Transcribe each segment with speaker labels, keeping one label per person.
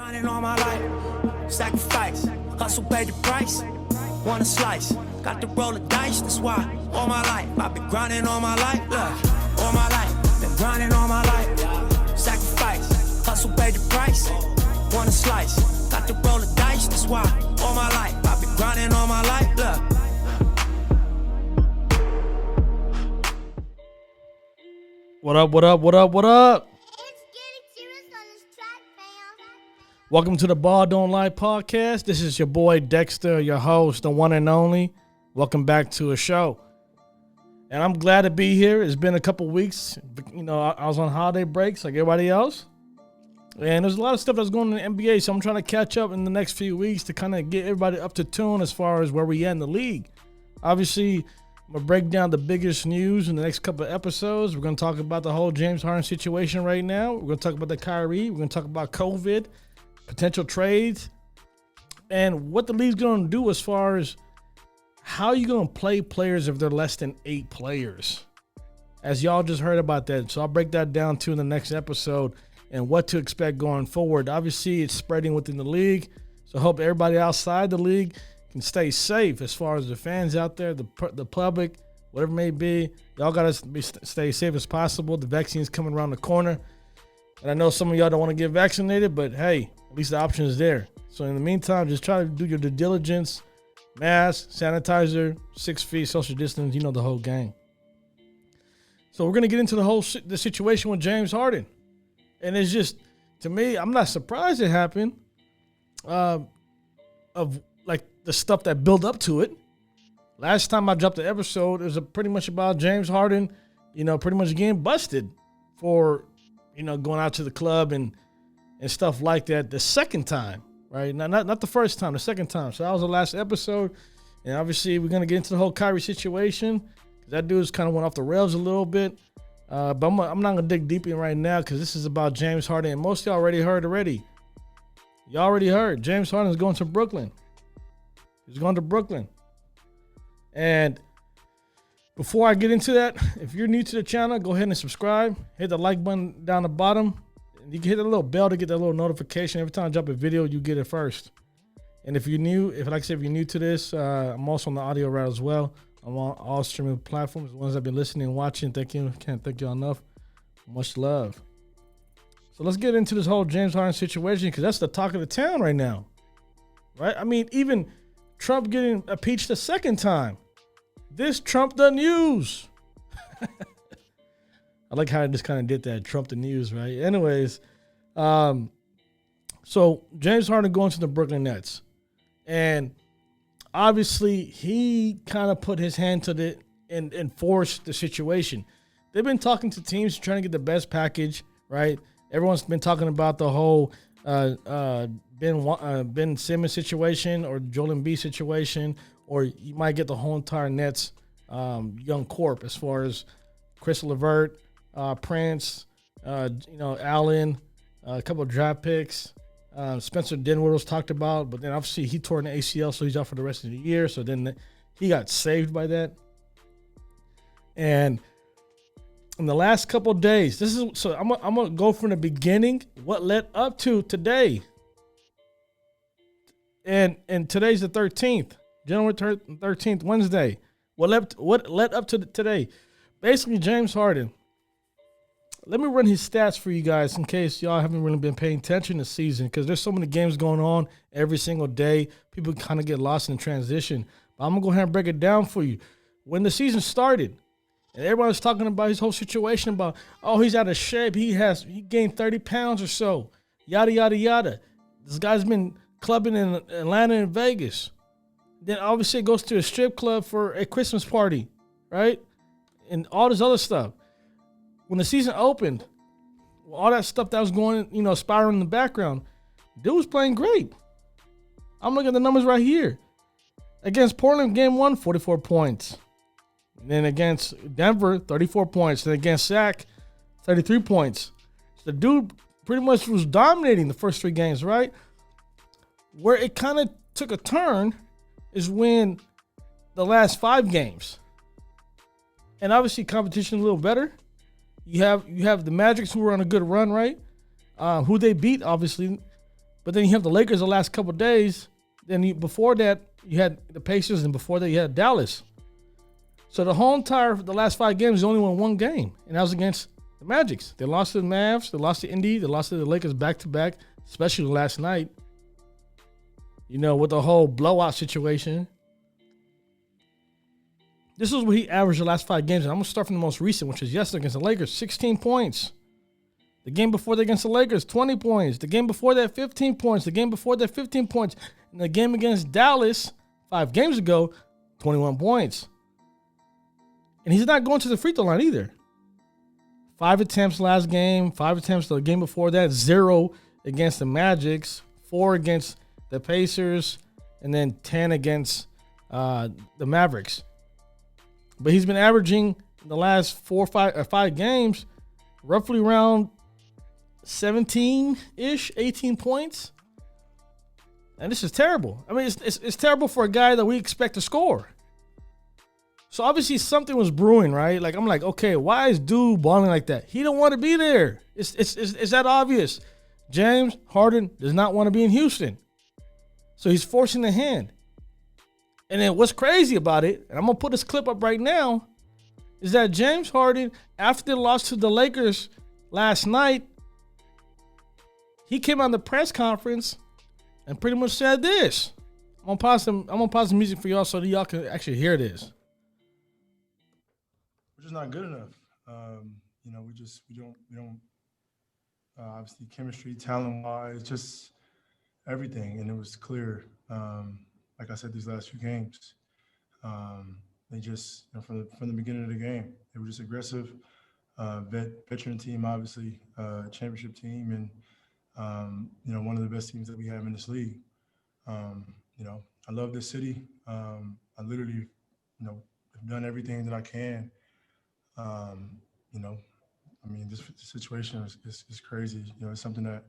Speaker 1: Grinding all my life, sacrifice, hustle paid the price. Want a slice, got to roll the dice. That's why all my life I've been grinding all my life. Look, all my life, been grinding all my life. Sacrifice, hustle paid the price. Want a slice, got to roll the dice. That's why all my life I've been grinding all my life. Look.
Speaker 2: What up, what up, what up, what up?
Speaker 3: It's getting serious on this track, fam.
Speaker 2: Welcome to the Ball Dnt Lie podcast. This is your boy Dexter, your host, the one and only. Welcome back to a show. And I'm glad to be here. It's been a couple weeks. You know, I was on holiday breaks like everybody else. And there's a lot of stuff that's going on in the NBA, so I'm trying to catch up in the next few weeks to kind of get everybody up to tune as far as where we at in the league. Obviously, I'm going to break down the biggest news in the next couple of episodes. We're going to talk about the whole James Harden situation right now. We're going to talk about the Kyrie. We're going to talk about COVID, potential trades, and what the league's going to do as far as how you going to play players if they're less than 8 players. As y'all just heard about that. So I'll break that down too in the next episode and what to expect going forward. Obviously, it's spreading within the league. So I hope everybody outside the league can stay safe as far as the fans out there, the public, whatever it may be. Y'all got to stay safe as possible. The vaccine's coming around the corner. And I know some of y'all don't want to get vaccinated, but hey, at least the option is there. So in the meantime, just try to do your due diligence. Mask, sanitizer, 6 feet, social distance, you know the whole gang. So we're going to get into the situation with James Harden. And it's just, to me, I'm not surprised it happened. Of like the stuff that built up to it. Last time I dropped the episode, it was pretty much about James Harden, pretty much getting busted for, going out to the club and stuff like that the second time, right? Not the first time, the second time. So that was the last episode. And obviously we're going to get into the whole Kyrie situation. That dude's kind of went off the rails a little bit. But I'm not going to dig deep in right now because this is about James Harden. And most of y'all already heard already. Y'all already heard. James Harden is going to Brooklyn. He's going to Brooklyn. And before I get into that, if you're new to the channel, go ahead and subscribe. Hit the like button down the bottom. You can hit the little bell to get that little notification. Every time I drop a video, you get it first. And if you're new, if you're new to this, I'm also on the audio route as well. I'm on all streaming platforms. The ones that have been listening and watching, thank you. Can't thank y'all enough. Much love. So let's get into this whole James Harden situation because that's the talk of the town right now. Right? I mean, even Trump getting impeached a second time. This Trump the news. I like how I just kind of did that. Trump the news, right? Anyways, so James Harden going to the Brooklyn Nets. And obviously he kind of put his hand to it and forced the situation. They've been talking to teams trying to get the best package, right? Everyone's been talking about the whole Ben Simmons situation or Joel Embiid situation, or you might get the whole entire Nets young corp as far as Chris LeVert, Prince, Allen, a couple of draft picks. Spencer Dinwiddie was talked about, but then obviously he tore an ACL, so he's out for the rest of the year. So then he got saved by that. And in the last couple of days, I'm gonna go from the beginning, what led up to today. And today's the 13th, January 13th, Wednesday. What led up to today? Basically, James Harden. Let me run his stats for you guys in case y'all haven't really been paying attention this season because there's so many games going on every single day. People kind of get lost in transition. But I'm going to go ahead and break it down for you. When the season started, and everyone was talking about his whole situation about, oh, he's out of shape. He gained 30 pounds or so. Yada, yada, yada. This guy's been clubbing in Atlanta and Vegas. Then obviously it goes to a strip club for a Christmas party, right? And all this other stuff. When the season opened, all that stuff that was going, spiraling in the background, dude was playing great. I'm looking at the numbers right here. Against Portland, game 1, 44 points. And then against Denver, 34 points. Then against Shaq, 33 points. So the dude pretty much was dominating the first 3 games, right? Where it kind of took a turn is when the last 5 games. And obviously competition a little better. You have the Magic who were on a good run, right? Who they beat, obviously. But then you have the Lakers the last couple of days. Then before that, you had the Pacers, and before that, you had Dallas. So the last 5 games, they only won 1 game, and that was against the Magics. They lost to the Mavs, they lost to Indy, they lost to the Lakers back-to-back, especially last night. You know, with the whole blowout situation. This is what he averaged the last 5 games, and I'm going to start from the most recent, which is yesterday against the Lakers, 16 points. The game before that against the Lakers, 20 points. The game before that, 15 points. The game before that, 15 points. And the game against Dallas 5 games ago, 21 points. And he's not going to the free throw line either. 5 attempts last game, 5 attempts the game before that, 0 against the Magics, 4 against the Pacers, and then 10 against the Mavericks. But he's been averaging the last 5 games roughly around 17-ish, 18 points. And this is terrible. I mean, it's terrible for a guy that we expect to score. So obviously something was brewing, right? Like, I'm like, okay, why is dude balling like that? He don't want to be there. It's that obvious. James Harden does not want to be in Houston. So he's forcing the hand. And then what's crazy about it, and I'm going to put this clip up right now, is that James Harden, after the loss to the Lakers last night, he came on the press conference and pretty much said this. I'm gonna pause the music for y'all so that y'all can actually hear this.
Speaker 4: We're just not good enough. You know, we don't obviously chemistry, talent-wise, just everything. And it was clear, like I said, these last few games, they just, you know, from the beginning of the game, they were just aggressive. Veteran team, obviously, championship team, and you know, one of the best teams that we have in this league. You know, I love this city. I literally, you know, have done everything that I can. You know, I mean, this situation is crazy. You know, it's something that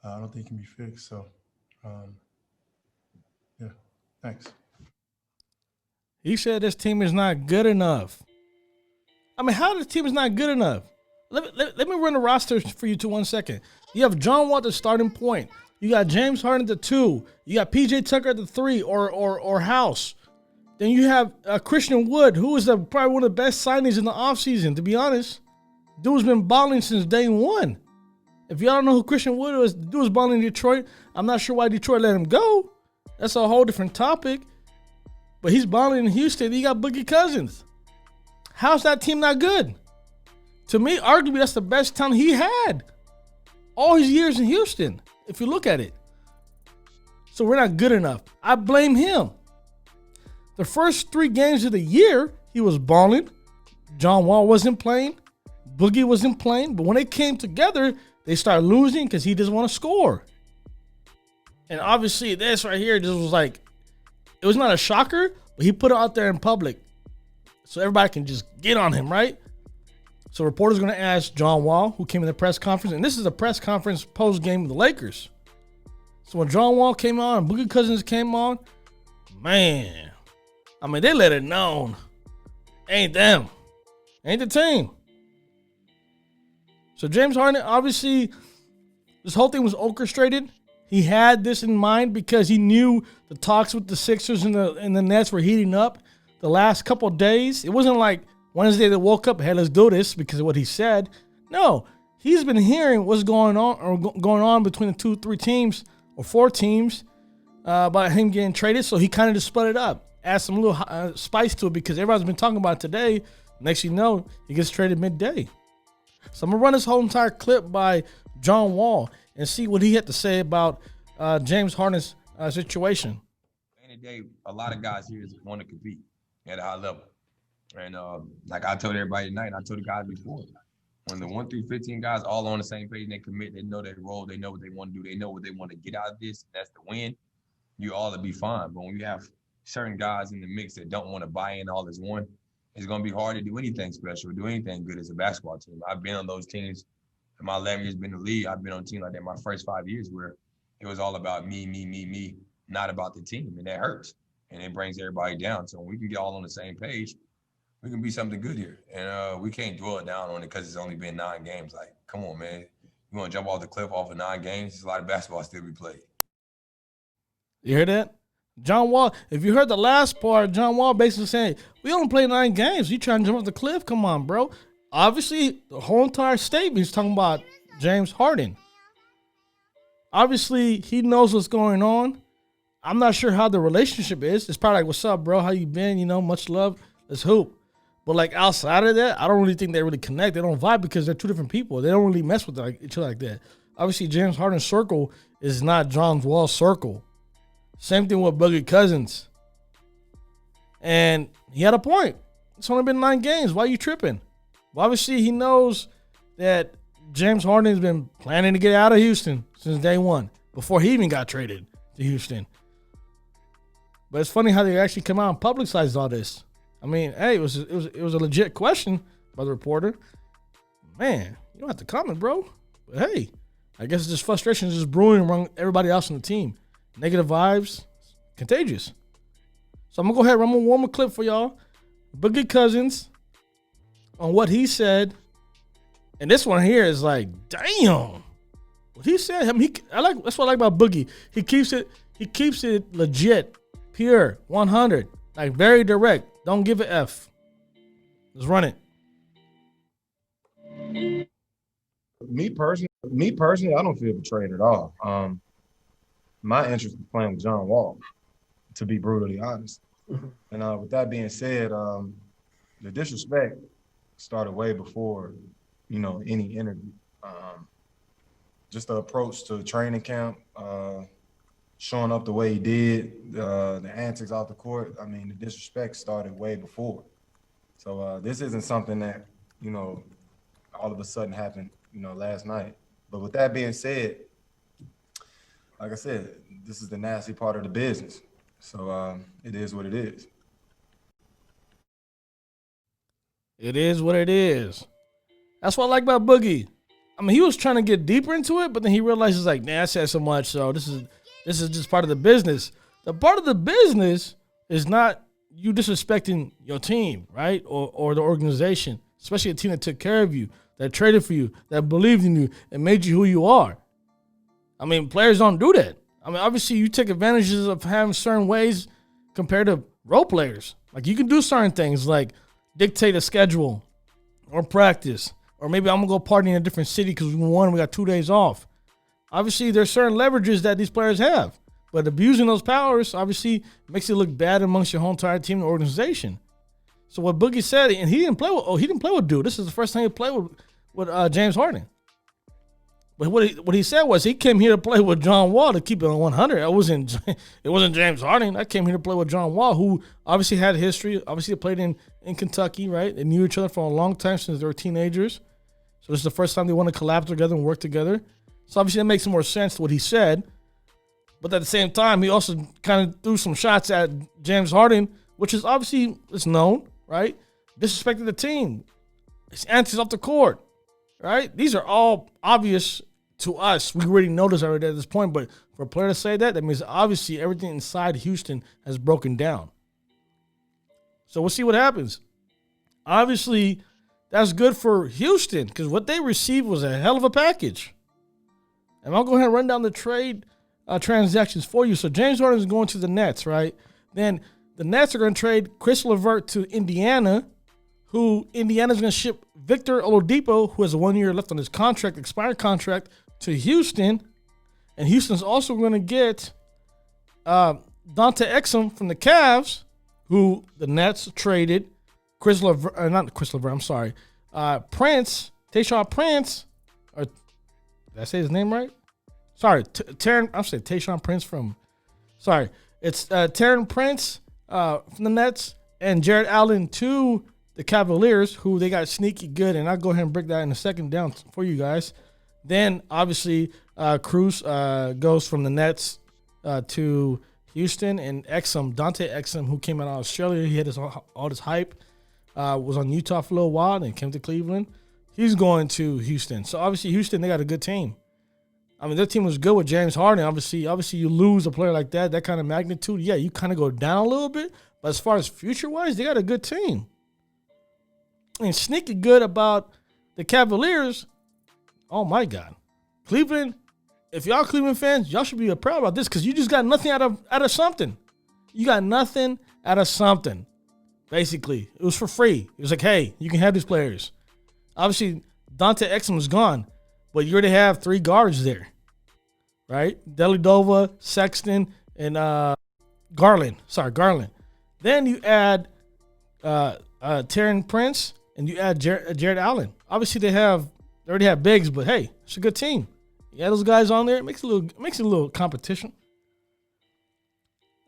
Speaker 4: I don't think can be fixed. So, yeah, thanks.
Speaker 2: He said this team is not good enough. I mean, how this team is not good enough? Let me run the roster for you to 1 second. You have John Wall at the starting point. You got James Harden at the 2. You got PJ Tucker at the 3 or House. Then you have Christian Wood, who is probably one of the best signings in the offseason, to be honest. Dude's been balling since day 1. If y'all don't know who Christian Wood is, the dude was balling in Detroit. I'm not sure why Detroit let him go. That's a whole different topic. But he's balling in Houston. You got Boogie Cousins. How's that team not good? To me, arguably, that's the best talent he had all his years in Houston, if you look at it. So we're not good enough. I blame him. The first 3 games of the year, he was balling. John Wall wasn't playing. Boogie wasn't playing. But when they came together, they started losing because he doesn't want to score. And obviously, this right here just was like, it was not a shocker, but he put it out there in public so everybody can just get on him, right? So reporters are going to ask John Wall, who came in the press conference, and this is a press conference post-game of the Lakers. So when John Wall came on and Boogie Cousins came on, man, I mean, they let it known. Ain't them. Ain't the team. So James Harden, obviously, this whole thing was orchestrated. He had this in mind because he knew the talks with the Sixers and the Nets were heating up the last couple of days. It wasn't like Wednesday they woke up, hey, let's do this because of what he said. No, he's been hearing what's going on between the 2-3 teams or 4 teams about him getting traded. So he kind of just split it up, add some little spice to it because everybody's been talking about it today. Next thing you know, he gets traded midday. So I'm going to run this whole entire clip by John Wall and see what he had to say about James Harden's situation.
Speaker 5: At the end of the day, a lot of guys here want to compete at a high level. And like I told everybody tonight, and I told the guys before, when the 1 through 15 guys all on the same page and they commit, they know their role, they know what they want to do, they know what they want to get out of this, that's the win, you all will be fine. But when you have certain guys in the mix that don't want to buy in all as one, it's going to be hard to do anything special, do anything good as a basketball team. I've been on those teams. In my 11 years been in the league, I've been on a team like that my first 5 years where it was all about me, not about the team. And that hurts. And it brings everybody down. So when we can get all on the same page, we can be something good here. And we can't dwell down on it because it's only been 9 games. Like, come on, man. You want to jump off the cliff off of 9 games? There's a lot of basketball still be played.
Speaker 2: You hear that? John Wall, if you heard the last part, John Wall basically saying, we only play 9 games. You trying to jump off the cliff? Come on, bro. Obviously, the whole entire statement is talking about James Harden. Obviously, he knows what's going on. I'm not sure how the relationship is. It's probably like, what's up, bro? How you been? You know, much love. Let's hoop. But like outside of that, I don't really think they really connect. They don't vibe because they're two different people. They don't really mess with each other like that. Obviously, James Harden's circle is not John Wall's circle. Same thing with Boogie Cousins. And he had a point. It's only been 9 games. Why are you tripping? Well, obviously, he knows that James Harden has been planning to get out of Houston since day one, before he even got traded to Houston. But it's funny how they actually come out and publicized all this. I mean, hey, it was a legit question by the reporter. Man, you don't have to comment, bro. But hey, I guess it's just frustration is just brewing among everybody else on the team. Negative vibes, contagious. So I'm gonna go ahead and run one more clip for y'all. Boogie Cousins on what he said, and this one here is like, damn, what he said. I mean, that's what I like about Boogie. He keeps it legit, pure, 100, like very direct. Don't give an F. Let's run it.
Speaker 6: Me personally, I don't feel betrayed at all. My interest is playing with John Wall, to be brutally honest. And with that being said, the disrespect started way before, any interview. Just the approach to training camp, showing up the way he did, the antics off the court. I mean, the disrespect started way before. So this isn't something that, all of a sudden happened, last night. But with that being said, like I said, this is the nasty part of the business. So it is what it is.
Speaker 2: It is what it is. That's what I like about Boogie. I mean, he was trying to get deeper into it, but then he realizes like, nah, I said so much, so this is just part of the business. The part of the business is not you disrespecting your team, right? Or the organization, especially a team that took care of you, that traded for you, that believed in you, and made you who you are. I mean, players don't do that. I mean, obviously, you take advantages of having certain ways compared to role players. Like, you can do certain things like dictate a schedule or practice, or maybe I'm going to go party in a different city because we won, we got 2 days off. Obviously, there's certain leverages that these players have, but abusing those powers obviously makes it look bad amongst your whole entire team and organization. So what Boogie said, and he didn't play with Dude. This is the first time he played with James Harden. But what he said was he came here to play with John Wall to keep it on 100. It wasn't James Harden. I came here to play with John Wall, who obviously had history. Obviously played in Kentucky, right? They knew each other for a long time since they were teenagers. So this is the first time they want to collab together and work together. So obviously that makes more sense to what he said. But at the same time, he also kind of threw some shots at James Harden, which is obviously it's known, right? Disrespecting the team. His antics off the court, right? These are all obvious to us. We already know this already at this point, but for a player to say that means obviously everything inside Houston has broken down. So we'll see what happens. Obviously, that's good for Houston because what they received was a hell of a package. And I'll go ahead and run down the trade transactions for you. So James Harden is going to the Nets, right? Then the Nets are going to trade Chris LeVert to Indiana, who Indiana's going to ship Victor Oladipo, who has 1 year left on his expired contract, to Houston. And Houston's also going to get Dante Exum from the Cavs, who the Nets traded Tayshaun Prince, or did I say his name right? Sorry, I'm saying Tayshaun Prince it's Tayshaun Prince from the Nets and Jared Allen to the Cavaliers, who they got sneaky good, and I'll go ahead and break that in a second down for you guys. Then, obviously, Cruz goes from the Nets to Houston, and Dante Exum, who came out of Australia, he had all this hype, was on Utah for a little while, and then came to Cleveland. He's going to Houston. So, obviously, Houston, they got a good team. I mean, their team was good with James Harden. Obviously, you lose a player like that kind of magnitude, yeah, you kind of go down a little bit. But as far as future-wise, they got a good team. And sneaky good about the Cavaliers, oh, my God. Cleveland, if y'all Cleveland fans, y'all should be proud about this because you just got nothing out of something. You got nothing out of something. Basically, it was for free. It was like, hey, you can have these players. Obviously, Dante Exum was gone, but you already have 3 guards there, right? Deladova, Sexton, and Garland. Garland. Then you add Terran Prince, and you add Jared Allen. Obviously, they already have bigs, but hey, it's a good team. You add those guys on there, it makes it a little competition.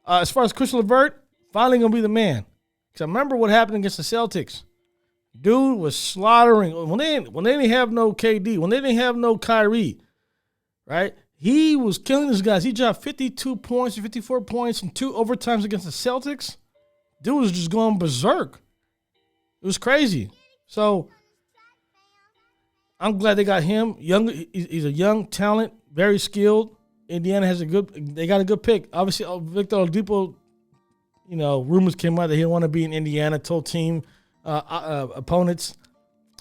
Speaker 2: As far as Chris LeVert, finally gonna be the man. Because I remember what happened against the Celtics. Dude was slaughtering when they didn't have no KD, when they didn't have no Kyrie, right? He was killing these guys. He dropped 52 points, 54 points, and 2 overtimes against the Celtics. Dude was just going berserk. It was crazy. So I'm glad they got him. He's a young talent, very skilled. Indiana they got a good pick. Obviously, Victor Oladipo, rumors came out that he didn't want to be in Indiana. Told team opponents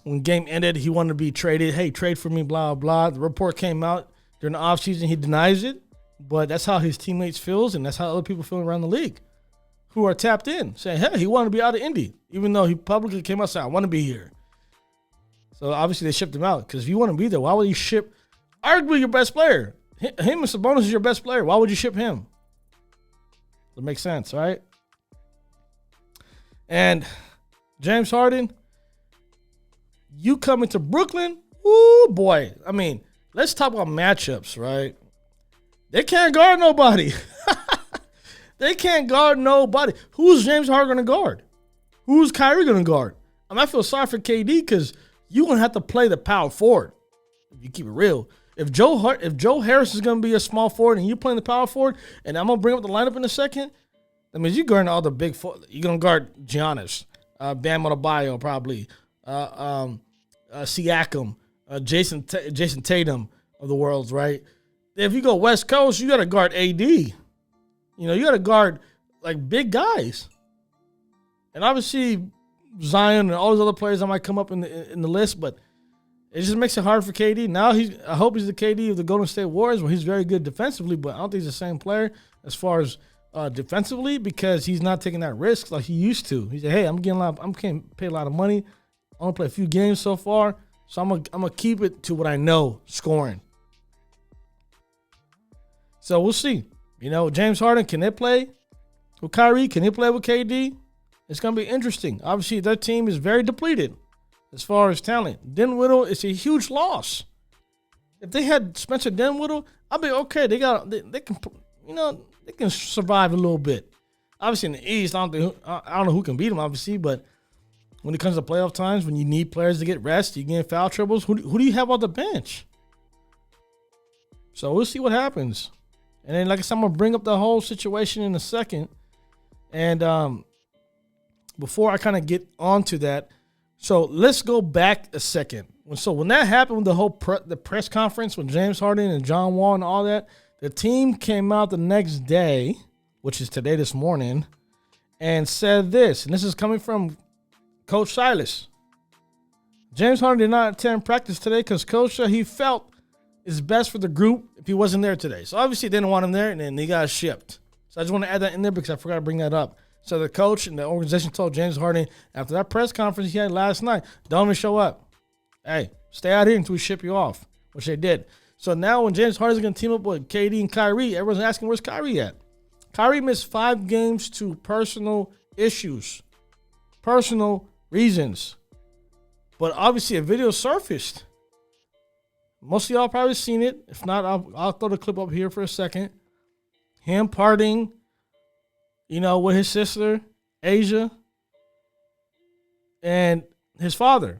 Speaker 2: when game ended he wanted to be traded. Hey, trade for me, blah, blah. The report came out during the offseason. He denies it, but that's how his teammates feels, and that's how other people feel around the league who are tapped in, saying, hey, he wanted to be out of Indy, even though he publicly came out saying, I want to be here. So obviously they shipped him out because if you want to be there, why would you ship arguably your best player? Him and Sabonis is your best player. Why would you ship him? That makes sense, right? And James Harden, you coming to Brooklyn? Ooh, boy. I mean, let's talk about matchups, right? They can't guard nobody. They can't guard nobody. Who's James Harden going to guard? Who's Kyrie going to guard? I feel sorry for KD because you're going to have to play the power forward if you keep it real. If Joe Harris is going to be a small forward and you're playing the power forward, and I'm going to bring up the lineup in a second, that means you're guarding all the big you're going to guard Giannis, Bam Adebayo probably, Siakam, Jason Tatum of the world, right? If you go West Coast, you got to guard AD. You got to guard like big guys. And obviously Zion and all those other players that might come up in the list, but it just makes it hard for KD. Now I hope he's the KD of the Golden State Warriors, where he's very good defensively, but I don't think he's the same player as far as defensively because he's not taking that risk like he used to. He said, "Hey, I'm getting paid a lot of money. I only play a few games so far, so I'm gonna keep it to what I know, scoring." So we'll see. James Harden, can they play with Kyrie? Can they play with KD? It's gonna be interesting. Obviously, their team is very depleted as far as talent. Dinwiddie is a huge loss. If they had Spencer Dinwiddie, I'd be okay. They can survive a little bit. Obviously, in the East, I don't know who can beat them, obviously, but when it comes to playoff times, when you need players to get rest, you get in foul troubles, who do you have on the bench? So we'll see what happens. And then, like I said, I'm going to bring up the whole situation in a second. And before I kind of get onto that, so let's go back a second. When that happened with the whole the press conference with James Harden and John Wall and all that, the team came out the next day, which is today, this morning, and said this. And this is coming from Coach Silas. James Harden did not attend practice today because Coach he felt it's best for the group if he wasn't there today. So obviously they didn't want him there, and then he got shipped. So I just want to add that in there because I forgot to bring that up. So the coach and the organization told James Harden after that press conference he had last night, don't even show up. Hey, stay out here until we ship you off, which they did. So now when James Harden's going to team up with KD and Kyrie, everyone's asking, where's Kyrie at? Kyrie missed 5 games to personal issues, personal reasons. But obviously a video surfaced. Most of y'all probably seen it. If not, I'll throw the clip up here for a second. Him partying, with his sister, Asia, and his father.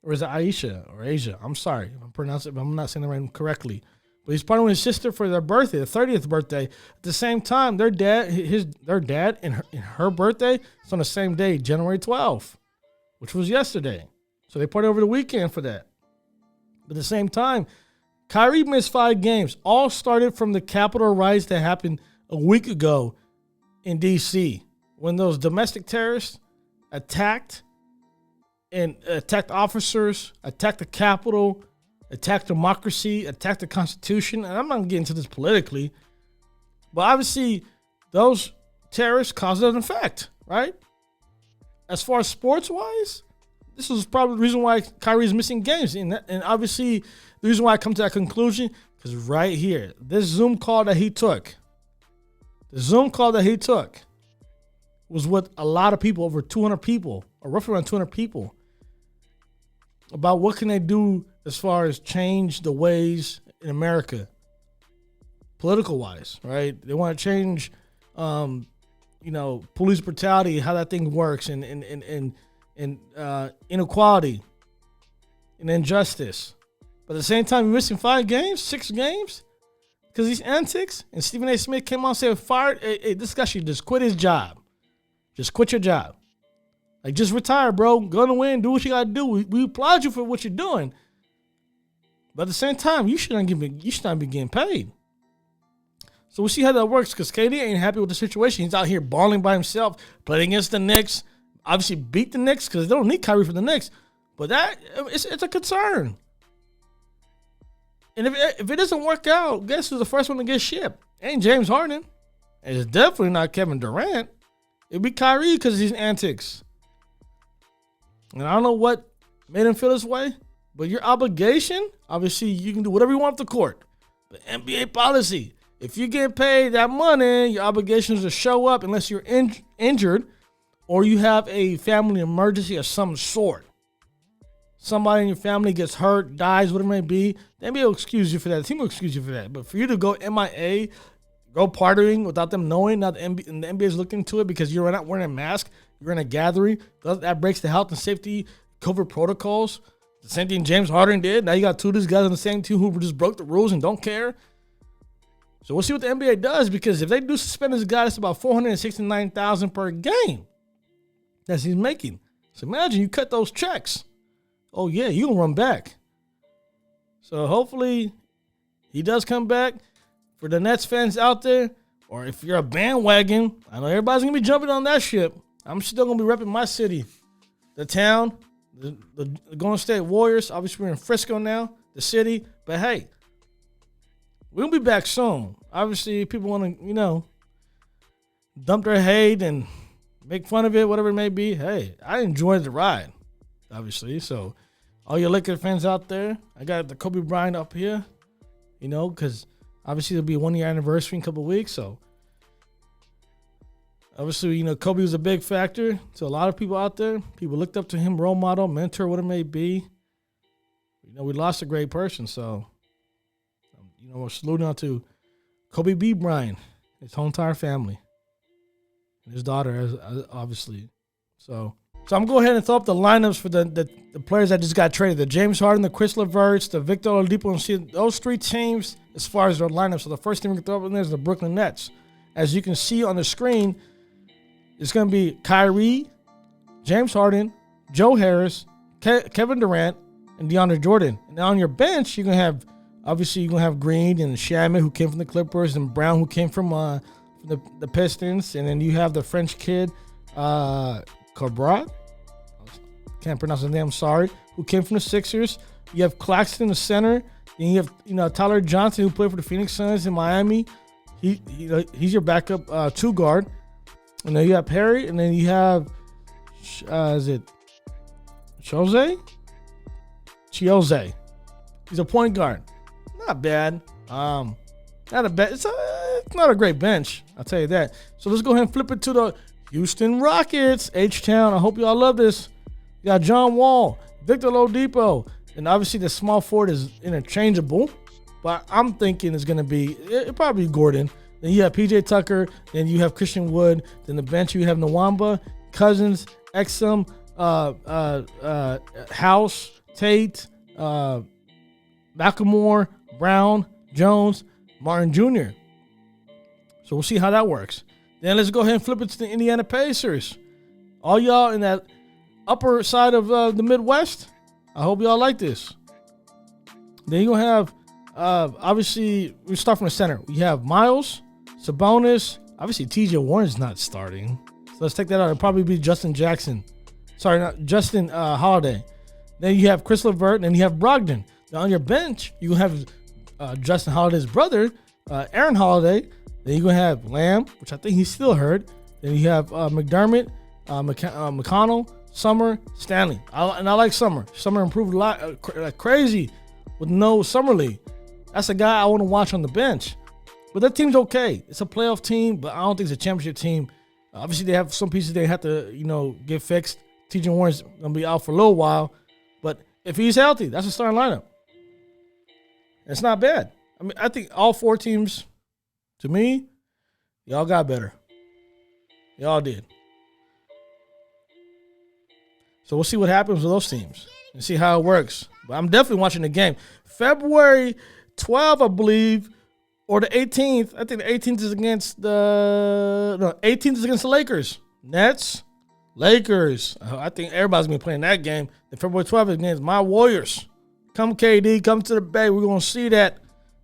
Speaker 2: Or is it Aisha or Asia? I'm sorry if I'm not saying it right correctly. But he's partying with his sister for their birthday, the 30th birthday. At the same time, their dad and her birthday is on the same day, January 12th, which was yesterday. So they partied over the weekend for that. But at the same time, Kyrie missed 5 games. All started from the Capitol riots that happened a week ago in D.C. when those domestic terrorists attacked officers, attacked the Capitol, attack democracy, attack the Constitution. And I'm not getting into this politically, but obviously those terrorists caused an effect, right? As far as sports-wise, this is probably the reason why Kyrie's missing games. And obviously the reason why I come to that conclusion, because right here, this Zoom call that he took, was with a lot of people, over 200 people, or roughly around 200 people, about what can they do as far as change the ways in America, political-wise, right? They want to change, police brutality, how that thing works, and inequality and injustice. But at the same time, you're missing 6 games, because these antics. And Stephen A. Smith came on and said, hey, this guy should just quit his job. Just quit your job. Like, just retire, bro. Go to win. Do what you got to do. We applaud you for what you're doing. But at the same time, you should not be getting paid. So we'll see how that works, because KD ain't happy with the situation. He's out here balling by himself, playing against the Knicks. Obviously beat the Knicks because they don't need Kyrie for the Knicks. But it's a concern. And if it doesn't work out, guess who's the first one to get shipped? Ain't James Harden. And it's definitely not Kevin Durant. It'd be Kyrie because of these antics. And I don't know what made him feel this way, but your obligation, obviously you can do whatever you want off the court. But NBA policy, if you get paid that money, your obligation is to show up unless you're injured or you have a family emergency of some sort. Somebody in your family gets hurt, dies, whatever it may be, the NBA will excuse you for that. The team will excuse you for that. But for you to go MIA, go partying without them knowing, now the NBA is looking into it because you're not wearing a mask, you're in a gathering, that breaks the health and safety COVID protocols. The same thing James Harden did. Now you got two of these guys on the same team who just broke the rules and don't care. So we'll see what the NBA does, because if they do suspend this guy, it's about $469,000 per game that he's making. So imagine you cut those checks. Oh yeah, you can run back. So hopefully he does come back. For the Nets fans out there, or if you're a bandwagon, I know everybody's gonna be jumping on that ship. I'm still gonna be repping my city, the town, the Golden State Warriors. Obviously, we're in Frisco now, the city. But hey, we'll be back soon. Obviously, people want to, dump their hate and make fun of it, whatever it may be. Hey, I enjoyed the ride, obviously. So, all your Lakers fans out there, I got the Kobe Bryant up here, because obviously there'll be a 1-year anniversary in a couple of weeks. So, obviously, Kobe was a big factor to a lot of people out there. People looked up to him, role model, mentor, whatever it may be. We lost a great person. So, we're saluting out to Kobe B. Bryant, his whole entire family, and his daughter, obviously. So I'm going to go ahead and throw up the lineups for the players that just got traded. The James Harden, the Chris LeVerts, the Victor Oladipo, and see those 3 teams as far as their lineups. So the first team we can throw up in there is the Brooklyn Nets. As you can see on the screen, it's going to be Kyrie, James Harden, Joe Harris, Kevin Durant, and DeAndre Jordan. And on your bench, you're going to have, obviously, you're going to have Green and Shaman, who came from the Clippers, and Brown, who came from the Pistons. And then you have the French kid, Cabrat. Can't pronounce his name, I'm sorry. Who came from the Sixers. You have Claxton, the center. Then you have, Tyler Johnson, who played for the Phoenix Suns in Miami. He's your backup 2 guard. And then you have Perry, and then you have, is it Chiozza? He's a point guard. Not bad. Not a bad. It's not a great bench, I'll tell you that. So let's go ahead and flip it to the Houston Rockets, H-Town. I hope y'all love this. You got John Wall, Victor Oladipo, and obviously the small forward is interchangeable, but I'm thinking it's going to be, it'll probably be Gordon. Then you have PJ Tucker, then you have Christian Wood, then the bench you have Nwamba, Cousins, Exum, House, Tate, McLemore, Brown, Jones, Martin Jr. So we'll see how that works. Then let's go ahead and flip it to the Indiana Pacers. All y'all in that upper side of the Midwest, I hope y'all like this. Then you're going to have, obviously, we start from the center. We have Miles, Sabonis. Obviously, TJ Warren's not starting. So let's take that out. It'll probably be Justin Holiday. Then you have Chris LeVert, and then you have Brogdon. On your bench, you have Justin Holiday's brother, Aaron Holiday. Then you're going to have Lamb, which I think he's still hurt. Then you have McDermott, McConnell, Summer, Stanley. I like Summer. Summer improved a lot, like crazy with no Summerlee. That's a guy I want to watch on the bench. But that team's okay. It's a playoff team, but I don't think it's a championship team. Obviously, they have some pieces they have to, get fixed. TJ Warren's going to be out for a little while. But if he's healthy, that's a starting lineup. It's not bad. I mean, I think all 4 teams, to me, y'all got better. Y'all did. So we'll see what happens with those teams and see how it works. But I'm definitely watching the game. February 12th, I believe, or the 18th. I think the 18th is against the 18th is against the Lakers. Nets, Lakers. I think everybody's gonna be playing that game. The February 12th is against my Warriors. Come KD, come to the Bay. We're gonna see that.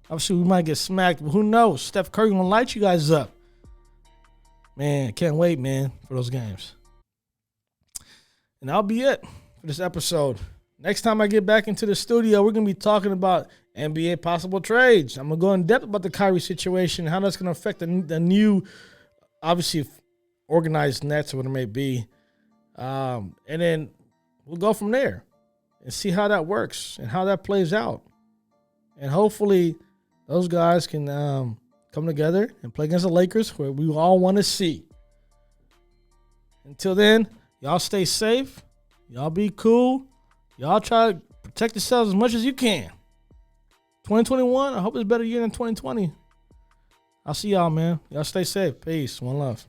Speaker 2: Obviously, we might get smacked, but who knows? Steph Curry gonna light you guys up. Man, can't wait, man, for those games. And that'll be it for this episode. Next time I get back into the studio, we're going to be talking about NBA possible trades. I'm going to go in depth about the Kyrie situation, how that's going to affect the new, obviously, organized Nets or what it may be. And then we'll go from there and see how that works and how that plays out. And hopefully those guys can come together and play against the Lakers, where we all want to see. Until then, y'all stay safe. Y'all be cool. Y'all try to protect yourselves as much as you can. 2021, I hope it's a better year than 2020. I'll see y'all, man. Y'all stay safe. Peace. One love.